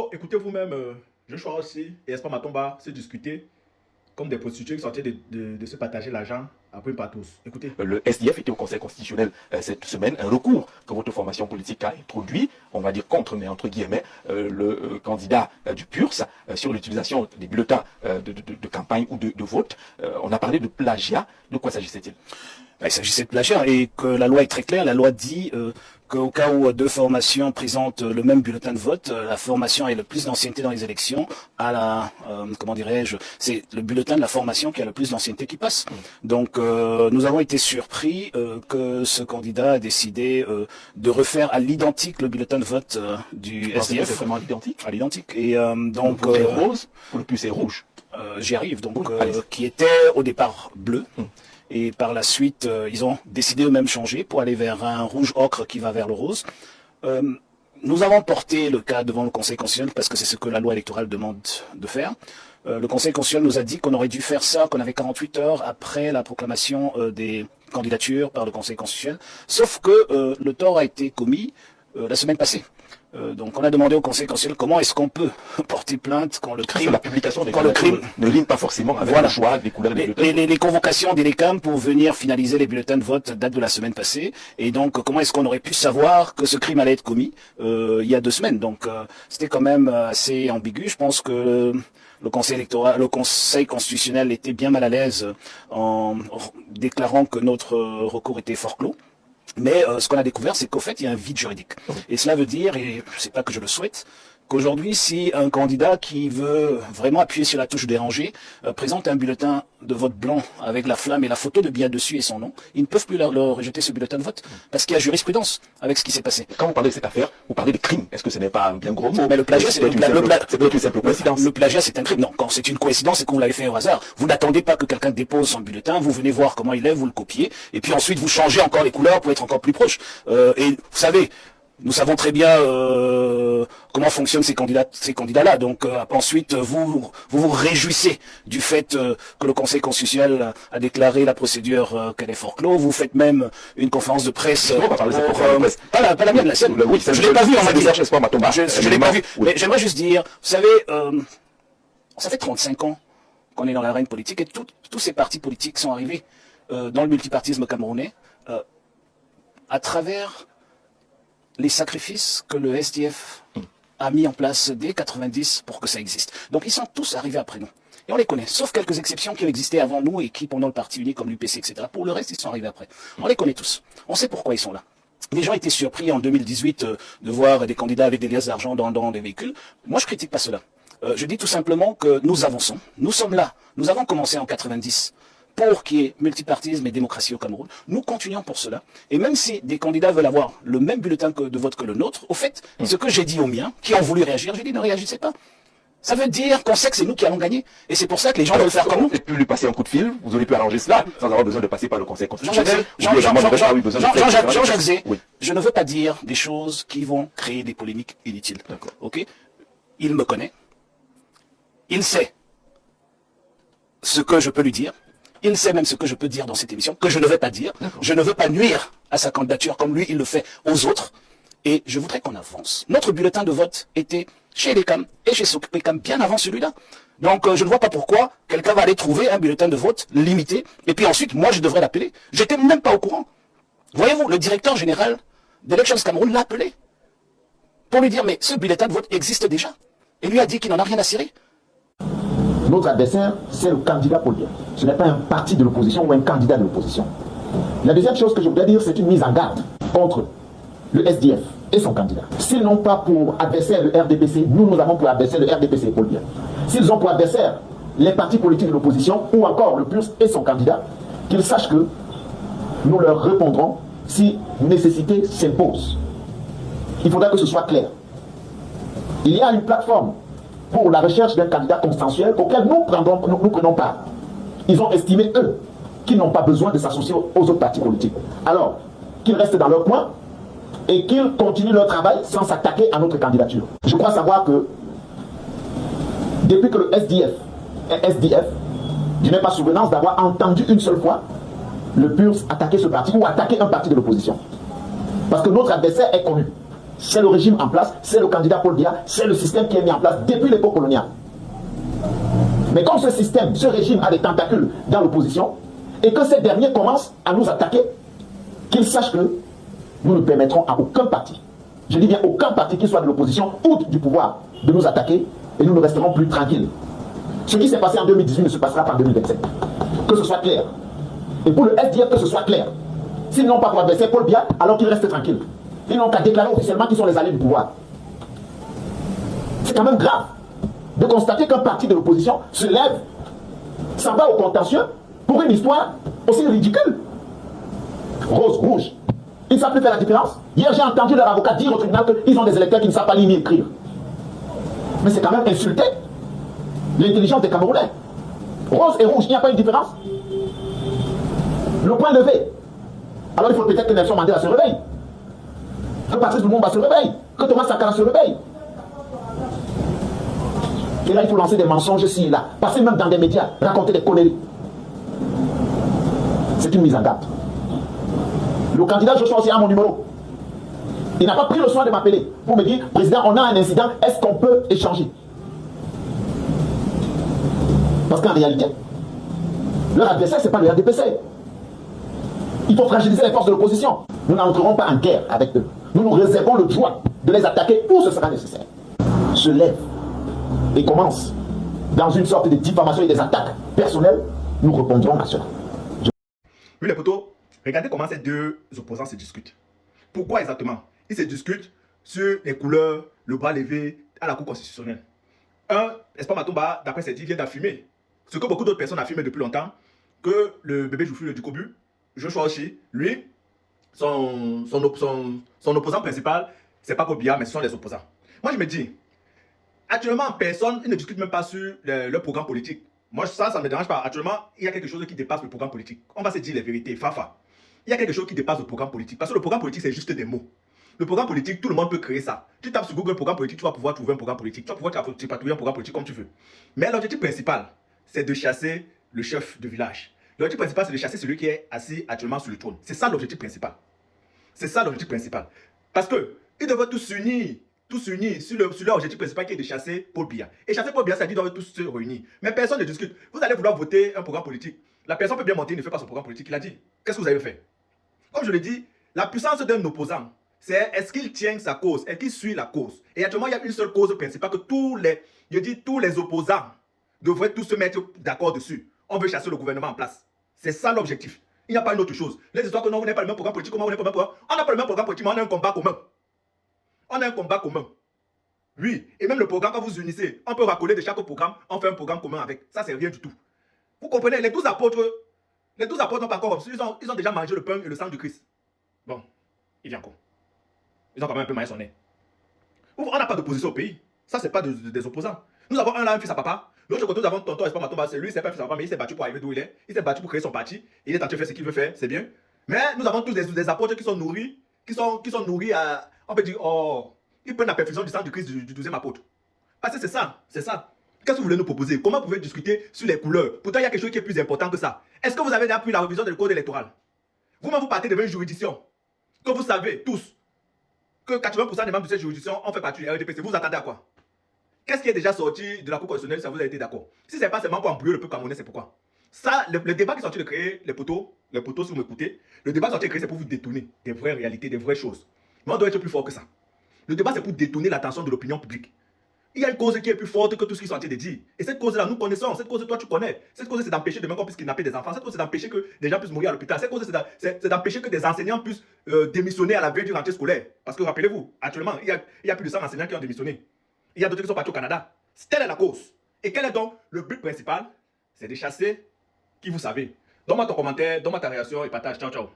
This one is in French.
Oh, écoutez vous-même, Joshua aussi et Espa Matomba se discuter comme des prostituées qui sont en train de se partager l'argent après pas tous. Écoutez. Le SDF était au Conseil constitutionnel cette semaine. Un recours que votre formation politique a introduit, on va dire contre, mais entre guillemets, le candidat du PURS sur l'utilisation des bulletins de campagne ou de vote. On a parlé de plagiat. De quoi s'agissait-il? Il s'agissait de plagiat et que la loi est très claire. La loi dit qu'au cas où deux formations présentent le même bulletin de vote, la formation avec le plus d'ancienneté dans les élections a la, comment dirais-je, c'est le bulletin de la formation qui a le plus d'ancienneté qui passe. Donc nous avons été surpris que ce candidat a décidé de refaire à l'identique le bulletin de vote du SDF. C'est vraiment l'identique? À l'identique. Et donc rose ou le plus est rouge? J'y arrive. Donc qui était au départ bleu. Et par la suite, ils ont décidé eux-mêmes changer pour aller vers un rouge ocre qui va vers le rose. Nous avons porté le cas devant le Conseil constitutionnel parce que c'est ce que la loi électorale demande de faire. Le Conseil constitutionnel nous a dit qu'on aurait dû faire ça, qu'on avait 48 heures après la proclamation des candidatures par le Conseil constitutionnel. Sauf que le tort a été commis la semaine passée. Donc on a demandé au Conseil constitutionnel comment est-ce qu'on peut porter plainte quand le crime... La publication des crime ne ligne pas forcément avec le choix des couleurs des bulletins. Les convocations des LECAM pour venir finaliser les bulletins de vote datent de la semaine passée. Et donc comment est-ce qu'on aurait pu savoir que ce crime allait être commis il y a 2 semaines. Donc c'était quand même assez ambigu. Je pense que le Conseil constitutionnel était bien mal à l'aise en déclarant que notre recours était forclos. Mais ce qu'on a découvert, c'est qu'au fait, il y a un vide juridique. Et cela veut dire, et je ne sais pas que je le souhaite, qu'aujourd'hui, si un candidat qui veut vraiment appuyer sur la touche déranger présente un bulletin de vote blanc avec la flamme et la photo de bien dessus et son nom, ils ne peuvent plus leur rejeter ce bulletin de vote parce qu'il y a jurisprudence avec ce qui s'est passé. Quand vous parlez de cette affaire, vous parlez de crime. Est-ce que ce n'est pas un bien gros mot? Mais le plagiat, c'est une simple coïncidence. Le plagiat, c'est un crime. Non, quand c'est une coïncidence, c'est qu'on l'avait fait au hasard. Vous n'attendez pas que quelqu'un dépose son bulletin, vous venez voir comment il est, vous le copiez, et puis ensuite vous changez encore les couleurs pour être encore plus proche. Et vous savez, nous savons très bien comment fonctionnent ces candidats-là. Donc ensuite, vous vous réjouissez du fait que le Conseil constitutionnel a déclaré la procédure qu'elle est forclos. Vous faites même une conférence de presse. Pas la mienne, la sienne. Oui, je l'ai pas vu. Je l'ai pas vu. Mais j'aimerais juste dire, vous savez, ça fait 35 ans qu'on est dans l'arène politique et tous ces partis politiques sont arrivés dans le multipartisme camerounais à travers les sacrifices que le SDF a mis en place dès 90 pour que ça existe. Donc ils sont tous arrivés après nous. Et on les connaît, sauf quelques exceptions qui ont existé avant nous et qui, pendant le Parti uni comme l'UPC, etc. Pour le reste, ils sont arrivés après. On les connaît tous. On sait pourquoi ils sont là. Les gens étaient surpris en 2018 de voir des candidats avec des liasses d'argent dans des véhicules. Moi, je critique pas cela. Je dis tout simplement que nous avançons. Nous sommes là. Nous avons commencé en 90. Pour qu'il y ait multipartisme et démocratie au Cameroun. Nous continuons pour cela. Et même si des candidats veulent avoir le même bulletin de vote que le nôtre, au fait, ce que j'ai dit aux miens, qui ont voulu réagir, j'ai dit ne réagissez pas. Ça veut dire qu'on sait que c'est nous qui allons gagner. Et c'est pour ça que les gens veulent faire comme nous. Vous auriez pu lui passer un coup de fil, vous auriez pu arranger cela, sans avoir besoin de passer par le Conseil constitutionnel. Jean-Jacques Zé, je ne veux pas dire des choses qui vont créer des polémiques inutiles. Ok? Il me connaît. Il sait ce que je peux lui dire. Il sait même ce que je peux dire dans cette émission, que je ne vais pas dire. Je ne veux pas nuire à sa candidature comme lui, il le fait aux autres. Et je voudrais qu'on avance. Notre bulletin de vote était chez LECAM et chez SOCPECAM bien avant celui-là. Donc je ne vois pas pourquoi quelqu'un va aller trouver un bulletin de vote limité. Et puis ensuite, moi, je devrais l'appeler. J'étais même pas au courant. Voyez-vous, le directeur général d'Elections Cameroun l'a appelé pour lui dire, mais ce bulletin de vote existe déjà. Et lui a dit qu'il n'en a rien à cirer. Notre adversaire, c'est le candidat politique. Ce n'est pas un parti de l'opposition ou un candidat de l'opposition. La deuxième chose que je voudrais dire, c'est une mise en garde contre le SDF et son candidat. S'ils n'ont pas pour adversaire le RDPC, nous avons pour adversaire le RDPC, Paul Biya. S'ils ont pour adversaire les partis politiques de l'opposition ou encore le PURS et son candidat, qu'ils sachent que nous leur répondrons si nécessité s'impose. Il faudra que ce soit clair. Il y a une plateforme pour la recherche d'un candidat consensuel auquel nous prenons part. Ils ont estimé, eux, qu'ils n'ont pas besoin de s'associer aux autres partis politiques. Alors, qu'ils restent dans leur coin et qu'ils continuent leur travail sans s'attaquer à notre candidature. Je crois savoir que depuis que le SDF est SDF, je n'ai pas souvenance d'avoir entendu une seule fois le PURS attaquer ce parti ou attaquer un parti de l'opposition. Parce que notre adversaire est connu. c'est le régime en place, c'est le candidat Paul Biya, c'est le système qui est mis en place depuis l'époque coloniale. Mais comme ce système, ce régime a des tentacules dans l'opposition, et que ces derniers commencent à nous attaquer, qu'ils sachent que nous ne permettrons à aucun parti, je dis bien aucun parti qui soit de l'opposition ou du pouvoir, de nous attaquer, et nous ne resterons plus tranquilles. Ce qui s'est passé en 2018 ne se passera pas en 2027. Que ce soit clair. Et pour le SDF, que ce soit clair. S'ils n'ont pas pour adversaire Paul Biya, alors qu'ils restent tranquilles. Ils n'ont qu'à déclarer officiellement qu'ils sont les alliés du pouvoir. C'est quand même grave de constater qu'un parti de l'opposition se lève, s'en va au contentieux pour une histoire aussi ridicule. Rose, rouge. Ils ne savent plus faire la différence. Hier, j'ai entendu leur avocat dire au tribunal qu'ils ont des électeurs qui ne savent pas lire ni écrire. Mais c'est quand même insulter l'intelligence des Camerounais. Rose et rouge, il n'y a pas une différence. Le point levé. Alors il faut peut-être que Nelson Mandela se réveille. Que Patrice Lumumba se réveille. Que Thomas Sankara se réveille. Et là, il faut lancer des mensonges ici et là. Passer même dans des médias, raconter des conneries. C'est une mise en garde. Le candidat Joshua aussi a mon numéro. Il n'a pas pris le soin de m'appeler pour me dire, président, on a un incident, est-ce qu'on peut échanger? Parce qu'en réalité, leur adversaire, ce n'est pas le RDPC. Il faut fragiliser les forces de l'opposition. Nous n'entrerons pas en guerre avec eux. Nous nous réservons le droit de les attaquer où ce sera nécessaire. Se lève et commence dans une sorte de diffamation et des attaques personnelles. Nous répondrons à cela. Oui, les potos, regardez comment ces deux opposants se discutent. Pourquoi exactement? Ils se discutent sur les couleurs, le bras levé à la Cour constitutionnelle. Un, Espoir Matomba, d'après ses dits, vient d'affirmer ce que beaucoup d'autres personnes affirment depuis longtemps, que le bébé Joufflu du Kobu, Joshua Oshi, lui, son opposant principal, c'est pas Paul Biya, mais ce sont les opposants. Moi, je me dis, actuellement, personne, ils ne discutent même pas sur leur programme politique. Moi, ça ne me dérange pas. Actuellement, il y a quelque chose qui dépasse le programme politique. On va se dire les vérités, Fafa. Il y a quelque chose qui dépasse le programme politique. Parce que le programme politique, c'est juste des mots. Le programme politique, tout le monde peut créer ça. Tu tapes sur Google programme politique, tu vas pouvoir trouver un programme politique. Tu vas pouvoir trouver un programme politique comme tu veux. Mais l'objectif principal, c'est de chasser le chef de village. L'objectif principal, c'est de chasser celui qui est assis actuellement sur le trône. C'est ça l'objectif principal. C'est ça l'objectif principal. Parce que ils devraient tous s'unir sur leur objectif principal qui est de chasser Paul Biya. Et chasser Paul Biya, ça dit qu'ils doivent tous se réunir. Mais personne ne discute. Vous allez vouloir voter un programme politique. La personne peut bien monter, il ne fait pas son programme politique. Il a dit. Qu'est-ce que vous avez fait? Comme je l'ai dit, la puissance d'un opposant, c'est est-ce qu'il tient sa cause, est-ce qu'il suit la cause. Et actuellement, il y a une seule cause principale que tous les opposants devraient tous se mettre d'accord dessus. On veut chasser le gouvernement en place. C'est ça l'objectif. Il n'y a pas une autre chose. Les histoires que non, vous n'avez pas le même programme politique, comment vous n'avez pas le même programme. On n'a pas le même programme politique, mais on a un combat commun. On a un combat commun. Oui, et même le programme, quand vous unissez, on peut raccoler de chaque programme, on fait un programme commun avec. Ça, c'est rien du tout. Vous comprenez, les 12 apôtres n'ont pas encore, ils ont déjà mangé le pain et le sang du Christ. Bon, il vient encore. Ils ont quand même un peu maillé son nez. On n'a pas d'opposition au pays. Ça, c'est pas des opposants. Nous avons un là, un fils à papa. L'autre côté, nous avons tonton Espoir Matomba. C'est lui, c'est pas un fils à papa, mais il s'est battu pour arriver d'où il est. Il s'est battu pour créer son parti. Il est en train de faire ce qu'il veut faire, c'est bien. Mais nous avons tous des apôtres qui sont nourris, qui sont nourris à. On peut dire, oh, ils prennent la perfusion du sang du Christ du 12e apôtre. Parce que c'est ça, c'est ça. Qu'est-ce que vous voulez nous proposer? Comment vous pouvez discuter sur les couleurs? Pourtant, il y a quelque chose qui est plus important que ça. Est-ce que vous avez déjà pris la révision du code électoral? Vous-même, vous partez devant une juridiction que vous savez tous que 80% des membres de cette juridiction ont fait partie du RDPC. Vous attendez à quoi? Qu'est-ce qui est déjà sorti de la Cour constitutionnelle si vous avez été d'accord? Si ce n'est pas seulement pour embrouiller le peuple camerounais, c'est pourquoi? Ça, le débat qui est sorti de créer les poteaux, si vous m'écoutez, le débat sorti de créer, c'est pour vous détourner des vraies réalités, des vraies choses. Mais on doit être plus fort que ça. Le débat, c'est pour détourner l'attention de l'opinion publique. Il y a une cause qui est plus forte que tout ce qu'ils sont en train de dire. Et cette cause-là, nous connaissons. Cette cause, toi, tu connais. Cette cause, c'est d'empêcher demain qu'on puisse kidnapper des enfants. Cette cause, c'est d'empêcher que des gens puissent mourir à l'hôpital. Cette cause, c'est d'empêcher que des enseignants puissent démissionner à la veille du rentrée scolaire. Parce que rappelez-vous, actuellement, il y a plus de 100 enseignants qui ont démissionné. Il y a d'autres qui sont partis au Canada. Telle est la cause. Et quel est donc le but principal? C'est de chasser qui vous savez. Donne-moi ton commentaire, donne-moi ta réaction et partage. Ciao, ciao.